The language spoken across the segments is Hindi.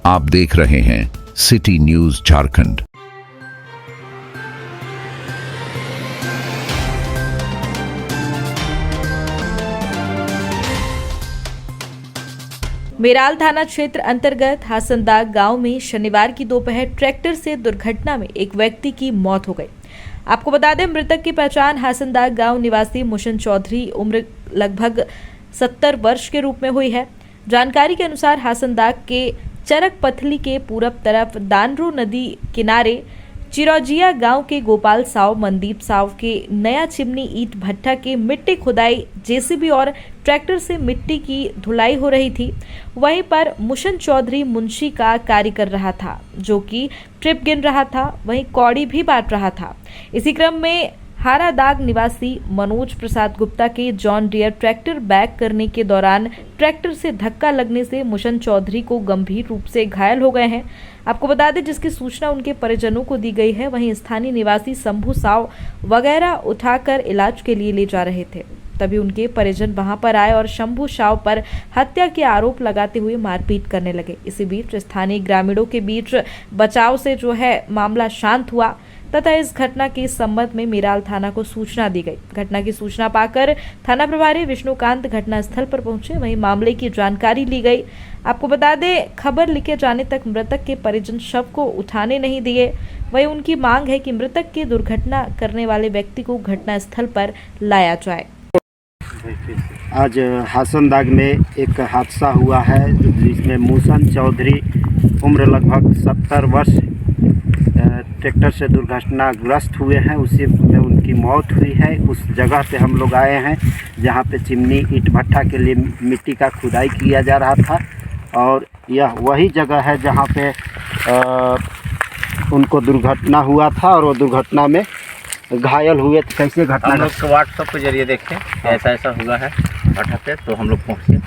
आप देख रहे हैं सिटी न्यूज झारखंड। मेराल थाना क्षेत्र अंतर्गत हासनदाग गांव में शनिवार की दोपहर ट्रैक्टर से दुर्घटना में एक व्यक्ति की मौत हो गई। आपको बता दें, मृतक की पहचान हासनदाग गांव निवासी मुशन चौधरी उम्र लगभग 70 वर्ष के रूप में हुई है। जानकारी के अनुसार हासनदाग के चरक पथली के पूरब तरफ दानरू नदी किनारे चिरौजिया गांव के गोपाल साव, मनदीप साव के नया चिमनी ईट भट्टा के मिट्टी खुदाई जेसीबी और ट्रैक्टर से मिट्टी की धुलाई हो रही थी। वहीं पर मुशन चौधरी मुंशी का कार्य कर रहा था, जो कि ट्रिप गिन रहा था, वहीं कौड़ी भी बांट रहा था। इसी क्रम में हारादाग निवासी मनोज प्रसाद गुप्ता के जॉन डियर ट्रैक्टर बैक करने के दौरान ट्रैक्टर से धक्का लगने से मुशन चौधरी को गंभीर रूप से घायल हो गए हैं। आपको बता दें, जिसकी सूचना उनके परिजनों को दी गई है। वहीं स्थानीय निवासी शंभू साव वगैरह उठाकर इलाज के लिए ले जा रहे थे, तभी उनके परिजन वहां पर आए और शंभू साव पर हत्या के आरोप लगाते हुए मारपीट करने लगे। इसी बीच स्थानीय ग्रामीणों के बीच बचाव से मामला शांत हुआ तथा इस घटना के संबंध में मेराल थाना को सूचना दी गई। घटना की सूचना पाकर थाना प्रभारी विष्णुकांत घटनास्थल पर पहुंचे, वहीं मामले की जानकारी ली गई। आपको बता दें, खबर लिखे जाने तक मृतक के परिजन शव को उठाने नहीं दिए। वहीं उनकी मांग है कि मृतक की दुर्घटना करने वाले व्यक्ति को घटनास्थल पर लाया जाए। आज हासनदाग में एक हादसा हुआ है, जिसमें मुशन चौधरी उम्र लगभग 70 वर्ष ट्रैक्टर से दुर्घटनाग्रस्त हुए हैं। उसी में उनकी मौत हुई है। उस जगह पे हम लोग आए हैं जहाँ पे चिमनी ईट भट्टा के लिए मिट्टी का खुदाई किया जा रहा था, और यह वही जगह है जहाँ पे उनको दुर्घटना हुआ था और वो दुर्घटना में घायल हुए थे। कैसे घटना? हम लोग व्हाट्सएप के जरिए देखे ऐसा हुआ है भट्टा पे, तो हम लोग पहुँचे।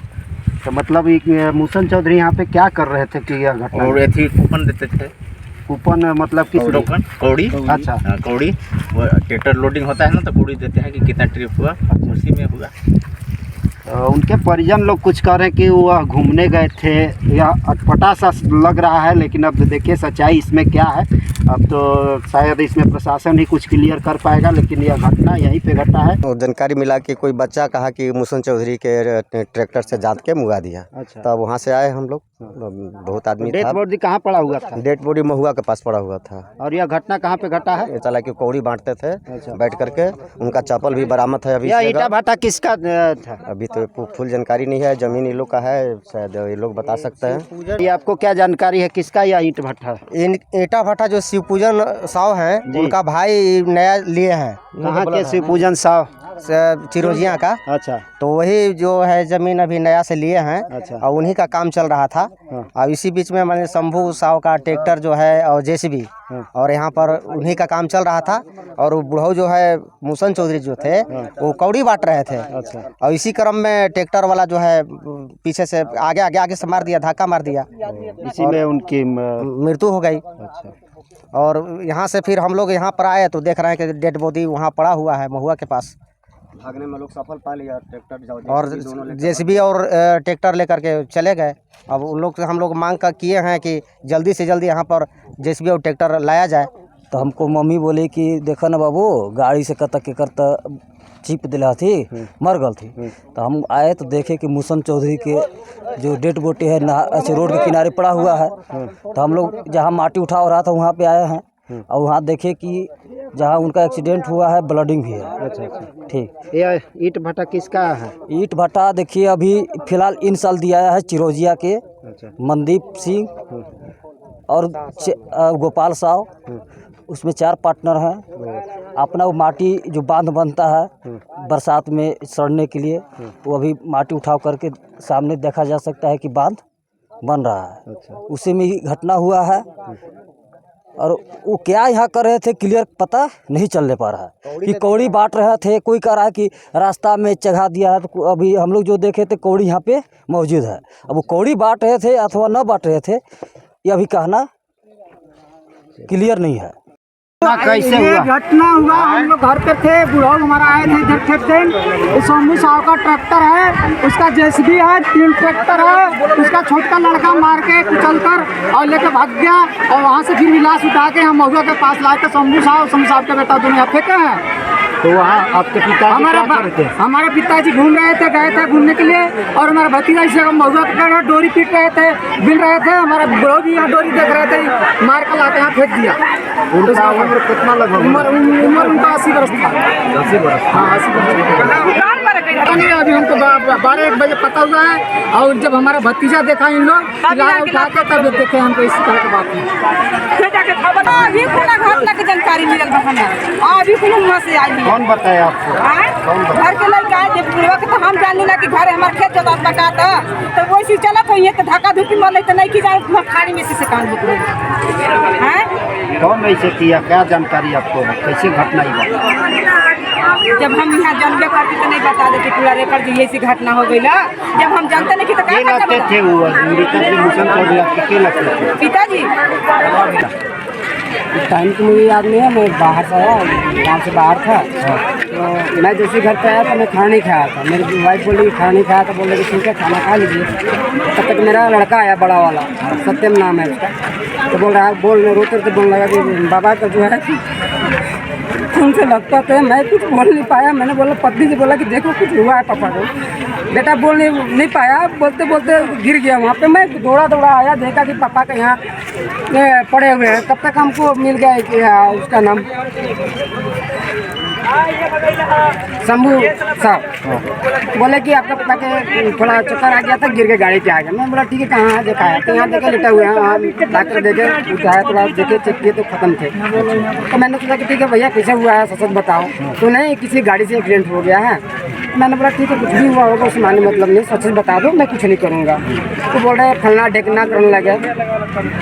तो मतलब मुशन चौधरी यहाँ पे क्या कर रहे थे कि यह घटना? और ऐसी कूपन देते थे। कूपन मतलब किस टोकन? कौड़ी। अच्छा, कौड़ी। वो ट्रैक्टर लोडिंग होता है ना, तो कौड़ी देते हैं कि कितना ट्रिप हुआ, उसी में हुआ। उनके परिजन लोग कुछ कह रहे हैं कि वह घूमने गए थे, या अटपटा सा लग रहा है, लेकिन अब देखिए सच्चाई इसमें क्या है। अब तो शायद इसमें प्रशासन ही कुछ क्लियर कर पाएगा, लेकिन यह घटना यहीं पे घटा है। तो जानकारी मिला कि कोई बच्चा कहा कि मुशन चौधरी के ट्रैक्टर से जात के मुआ दिया। अच्छा। तब वहाँ से आए हम लोग, बहुत आदमी था। डेड बॉडी कहाँ पड़ा हुआ था? डेड बॉडी महुआ के पास पड़ा हुआ था। और यह घटना कहाँ पे घटा है? चला कि कौड़ी बांटते थे। अच्छा। बैठ करके उनका चप्पल भी बरामद है। अभी यह ईटा भट्टा किसका था? अभी तो फुल जानकारी नहीं है, जमीन ये लोग का है, शायद ये लोग बता सकते हैं। ये आपको क्या जानकारी है, किसका यह ईट भट्टा? ईटा भट्टा जो शिवपूजन साव है, उनका भाई नया लिए हैं। कहाँ के शिवपूजन साव? चिरौजिया का। अच्छा। तो वही जो है जमीन अभी नया से लिए हैं। अच्छा। और उन्हीं का काम चल रहा था। और इसी बीच में मैंने शंभू साव का ट्रैक्टर जो है और जेसीबी, और यहाँ पर उन्हीं का काम चल रहा था। और वो बुढ़ऊ जो है मुशन चौधरी जो थे, वो कौड़ी बांट रहे थे। अच्छा। और इसी क्रम में ट्रैक्टर वाला जो है पीछे से आगे से मार दिया, धक्का मार दिया। इसी में उनकी मृत्यु हो गई। अच्छा। और यहाँ से फिर हम लोग यहाँ पर आए तो देख रहे हैं कि डेड बॉडी वहाँ पड़ा हुआ है महुआ के पास। भागने में लोग सफल पा लिया, ट्रैक्टर और जेसीबी और ट्रैक्टर लेकर के चले गए। अब उन लोग से हम लोग मांग का किए हैं कि जल्दी से जल्दी यहाँ पर जेसीबी और ट्रैक्टर लाया जाए। तो हमको मम्मी बोले कि देखो ना बाबू, गाड़ी से कतक के करता चिप दिला थी, मर गल थी। तो हम आए तो देखे कि मुशन चौधरी के जो डेड बॉडी है अच्छे रोड के किनारे पड़ा हुआ है। तो हम लोग जहाँ माटी उठा हो रहा था वहाँ पे आए हैं, और वहाँ देखे कि जहाँ उनका एक्सीडेंट हुआ है ब्लडिंग भी है। अच्छा। ठीक। ये ईट भट्टा किसका है? ईट भट्टा देखिए अभी फिलहाल इन साल दिया है चिरौजिया के। अच्छा। मनदीप सिंह और गोपाल साव, उसमें 4 पार्टनर हैं। अपना वो माटी जो बांध बनता है बरसात में सड़ने के लिए, वो अभी माटी उठाव करके सामने देखा जा सकता है कि बांध बन रहा है। अच्छा। उसी में ही घटना हुआ है। और वो क्या यहाँ कर रहे थे क्लियर पता नहीं चलने पा रहा है कि कौड़ी बांट रहे थे। कोई कह रहा है कि रास्ता में चढ़ा दिया है, तो अभी हम लोग जो देखे थे कौड़ी यहाँ पे मौजूद है। अब वो कौड़ी बांट रहे थे अथवा न बांट रहे थे, ये अभी कहना क्लियर नहीं है। कैसे ये हुआ? घटना हुआ, हम लोग घर पे थे, बुढ़ाऊ हमारा आए थे इधर खेत से। सोमू साहब का ट्रैक्टर है, उसका जेसीबी है, 3 ट्रैक्टर है, उसका छोटा लड़का मार के कुचल कर और लेके भाग गया। और वहाँ से फिर लाश उठा के हम महुआ के पास लाए थे। सोमू साहब के बेटा दोनों यहाँ फेंके हैं। तो वहाँ आपके पिता हमारे पिताजी घूम रहे थे, गए थे घूमने के लिए, और हमारा भतीजा इसे महुआ के डोरी पीट रहे थे, बिन रहे थे। हमारा बुढ़ऊ भी यहाँ डोरी देख रहे थे, मार कर लाके यहाँ फेंक दिया। उनका उम्र कितना लगभग? उम्र उनका 80 वर्ष था। 80 वर्ष? हाँ, 80 वर्ष। पता नहीं, अभी हमको 12-1 बजे पता हुआ है। और जब हमारा भतीजा देखा इन लोग उठा के, तब देखे हमको इस तरह की बात अभी घटना की जानकारी मिलल बा हमरा। अभी वहाँ से आई। कौन बताया आपको? घर के लड़का है, जब बुढ़वा के तो हम जानी ना कि घर हमारे खेत जोता पका था, तो वैसे चलत हुई तो धक्का धुक्की मार तो नहीं कि जाए खाड़ी में से कान बुक हैं। कौन ऐसे किया? क्या जानकारी आपको है? कैसी घटना हुई? जब हम यहाँ जानबे करती तो नहीं बता देते पूरा रेकर जी ऐसी घटना हो गई ना। जब हम जानते नहीं कि तो क्या लगते थे वो मुसन चौधरी आपके क्या लगते थे? पिताजी टाइम तो मुझे याद नहीं है। मैं बाहर से आया, गाँव से बाहर था। तो मैं जैसे घर पे आया तो मैं खाना नहीं खाया था। मेरी वाइफ बोली खाना नहीं खाया, तो बोल रही ठीक है खाना खा लीजिए। तब तक मेरा लड़का आया बड़ा वाला, सत्यम नाम है उसका। तो बोल रहा है रोते बोलने लगा कि बाबा का जो है उनसे लगता था। मैं कुछ बोल नहीं पाया। मैंने बोला पत्नी से बोला कि देखो कुछ हुआ है पापा को। बेटा बोल नहीं पाया, बोलते बोलते गिर गया वहाँ पे। मैं दौड़ा आया, देखा कि पापा के यहाँ पड़े हुए हैं। तब तक हमको मिल गया कि उसका नाम शंभू साहब। बोले कि आपका पापा के थोड़ा चक्कर आ गया था, गिर के गाड़ी पे आ गया। मैं बोला ठीक है कहाँ है? देखा है तो यहाँ देखे लेटा हुए हैं। हम डॉक्टर देखे उठाया, थोड़ा देखे चेक किए तो खत्म थे। तो मैंने सोचा कि ठीक है भैया कैसे हुआ है, सच बताओ। तो नहीं, किसी गाड़ी से एक्सीडेंट हो गया है। मैंने बोला ठीक है कुछ भी हुआ होगा उससे माने मतलब नहीं, सच बता दो, मैं कुछ नहीं करूँगा। तो बोल रहे फलना ढेकना करने लगे।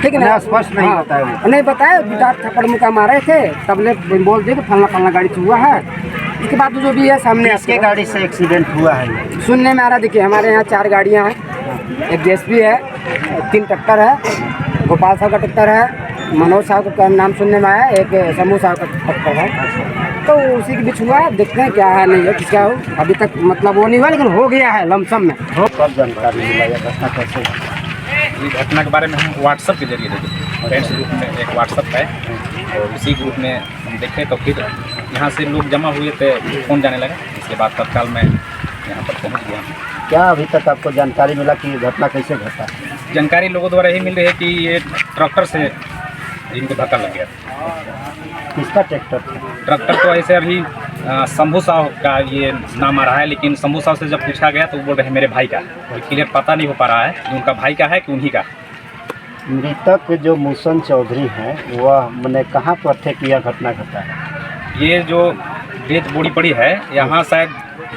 ठीक है ना, स्पष्ट नहीं बताया। नहीं बताया, 2 थप्पड़ मुक्का मारे थे, तब ले बोल दिए कि फलना गाड़ी से हुआ है। इसके बाद जो भी है सामने इसके गाड़ी से एक्सीडेंट हुआ है सुनने में आ रहा। देखिए हमारे यहाँ 4 गाड़ियाँ हैं, एक जेसीबी है, 3 ट्रैक्टर है, गोपाल साहब का ट्रैक्टर है, मनोज साहब का नाम सुनने में आया, एक शंभू साहब का ट्रैक्टर है। तो उसी के बीच हुआ है, देखते हैं क्या है नहीं है किसका हो। अभी तक मतलब वो नहीं हुआ, लेकिन हो गया है लमसम में। कब जानकारी मिला ये घटना कैसे? इस घटना के बारे में हम व्हाट्सएप के जरिए देखे, फ्रेंड्स ग्रुप में एक व्हाट्सएप है, और उसी ग्रुप में हम देखे तो फिर यहाँ से लोग जमा हुए थे, फ़ोन जाने लगा। इसके बाद तत्काल मैं यहाँ पर पहुँच गया। क्या अभी तक आपको जानकारी मिला कि ये घटना कैसे घटा? जानकारी लोगों द्वारा यही मिल रही है कि ये ट्रैक्टर से इनको धक्का लग गया। किसका ट्रैक्टर था? ट्रैक्टर तो ऐसे अभी शंभू साहब का ये नाम आ रहा है, लेकिन शंभू साहब से जब पूछा गया तो वो बोल रहे हैं मेरे भाई का। क्लियर पता नहीं हो पा रहा है कि उनका भाई का है कि उन्हीं का। मृतक जो मूसन चौधरी हैं वह मैंने कहाँ पर थे कि यह घटना घटा है? ये जो डेथ बॉडी पड़ी है यहाँ शायद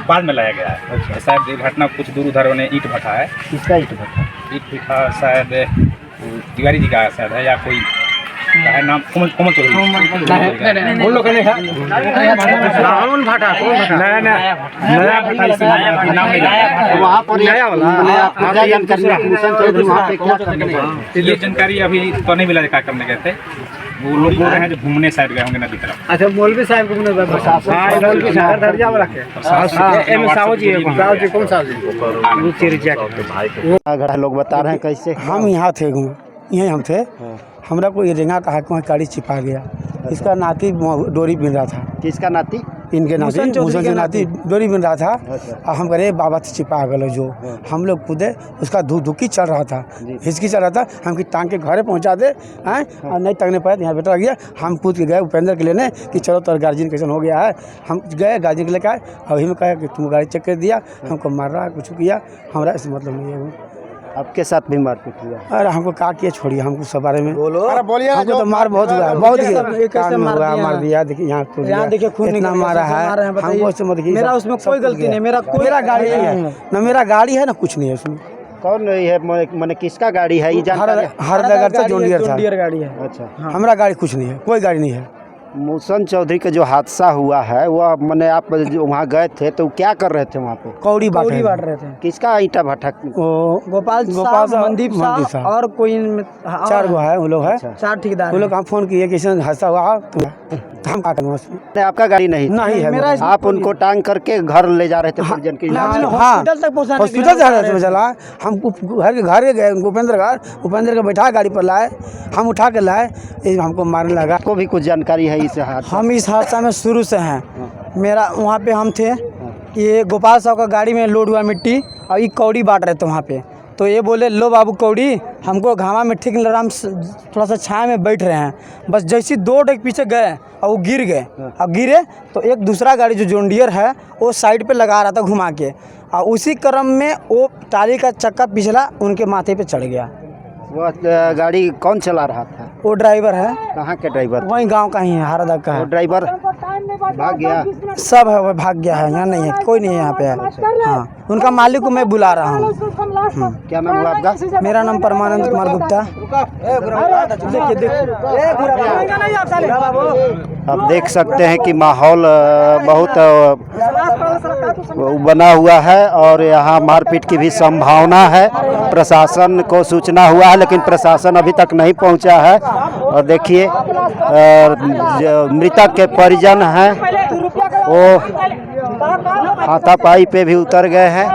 बाद में लाया गया है। अच्छा। शायद ये घटना कुछ दूर उधर उन्हें ईंट भट्टा है। किसका ईंट भट्टा? ईंट भट्टा शायद तिवारी जी का शायद है, या कोई है नाम कोमल चौधरी। उन लोगों ने रावण भाटा नया नाम नहीं जाना। वहाँ पर नया वाला आपको क्या जानकारी? मूसन चौधरी वहाँ पे क्या करने गए? ये जानकारी अभी तो नहीं मिला, क्या करने गए थे। वो लोग बोल रहे हैं जो घूमने साइड गए होंगे नदी तरफ। अच्छा, मौलवी साहब को मौलवी साहब लोग बता रहे हैं कैसे? हम यहाँ थे, यहीं हम थे। हमरा को ये रेंगा कहा कि वहाँ गाड़ी छिपा गया। इसका नाती डोरी बिन रहा था। किसका नाती? इनके नाती, मूसन के नाती डोरी बिन रहा था। और हम कहे बाबा से छिपा गए जो। हम लोग कूदे, उसका धुकी चल रहा था, हिचकी चल रहा था। हम की टांग के घरे पहुँचा दे हैं, और नहीं तकने पाए यहाँ बेटा गया। हम कूद के गए उपेंद्र के लेने कि चलो तो गार्जियन कैसन हो गया है। हम गए गार्जियन के लेकर आए। अभी में कहा कि तुम गाड़ी चेक कर दिया, हमको मार रहा कुछ किया, हमारा इस मतलब नहीं है। आपके साथ भी मारपीट हुआ? अरे हमको कहा किया छोड़िए, हमको सब बारे में बोलो। हमको तो मार बहुत हुआ, बहुत मार दिया। देखिए यहाँ देखिए खून इतना मारा है हमको। मेरा उसमें कोई गलती नहीं, मेरा गाड़ी नहीं है ना, मेरा गाड़ी है ना, कुछ नहीं है उसमें। कौन नहीं है? मैंने किसका गाड़ी है? ये हर नगर से जोंडियर गाड़ी है। अच्छा, हमारा गाड़ी कुछ नहीं है, कोई गाड़ी नहीं है। मूसन चौधरी का जो हादसा हुआ है वह मैंने आप जो वहाँ गए थे तो क्या कर रहे थे वहाँ पे? कौड़ी बांट रहे थे। किसका ईंटा भट्टा? गोपाल साहब, मनदीप साहब और कोई 4 गो है, वो लोग है 4 ठेकेदार। वो लोग हम फोन किए कि ऐसा हादसा हुआ तो हम क्या करें उसमें। आपका गाड़ी नहीं है मेरा। आप उनको टांग करके घर ले जा रहे थे परिजन के इलाज? हॉस्पिटल तक पहुँचा, हॉस्पिटल से हादसा चला। हम घर गए, उपेंद्र का बैठा गाड़ी पर लाए, हम उठा के लाए, हमको मारने लगा। आपको भी कुछ जानकारी है इस हादसा? हम इस हादसा में शुरू से हैं। मेरा वहाँ पे हम थे कि ये गोपाल साहब का गाड़ी में लोड हुआ मिट्टी और ये कौड़ी बांट रहे थे वहाँ पे। तो ये बोले लो बाबू कौड़ी, हमको घामा में ठीक नहीं लग रहा, हम थोड़ा सा छाया में बैठ रहे हैं। बस जैसे 2 डेग पीछे गए और वो गिर गए। अब गिरे तो एक दूसरा गाड़ी जो जॉन डियर है वो साइड पे लगा रहा था घुमा के, और उसी क्रम में वो टाली का चक्का पिछला उनके माथे पे चढ़ गया। वो गाड़ी कौन चला रहा था? वो ड्राइवर है। कहाँ के ड्राइवर? वही गांव का ही है, हरदा का है। वो ड्राइवर भाग गया? सब है, वो भाग गया है, यहाँ नहीं है, कोई नहीं है यहाँ पे है। हाँ, उनका मालिक को मैं बुला रहा हूँ। क्या नाम हुआ आपका? मेरा नाम परमानंद कुमार गुप्ता। आप देख सकते हैं कि माहौल बहुत बना हुआ है और यहाँ मारपीट की भी संभावना है। प्रशासन को सूचना हुआ है लेकिन प्रशासन अभी तक नहीं पहुँचा है। और देखिए मृतक के परिजन हैं वो हाथापाई पे भी उतर गए हैं।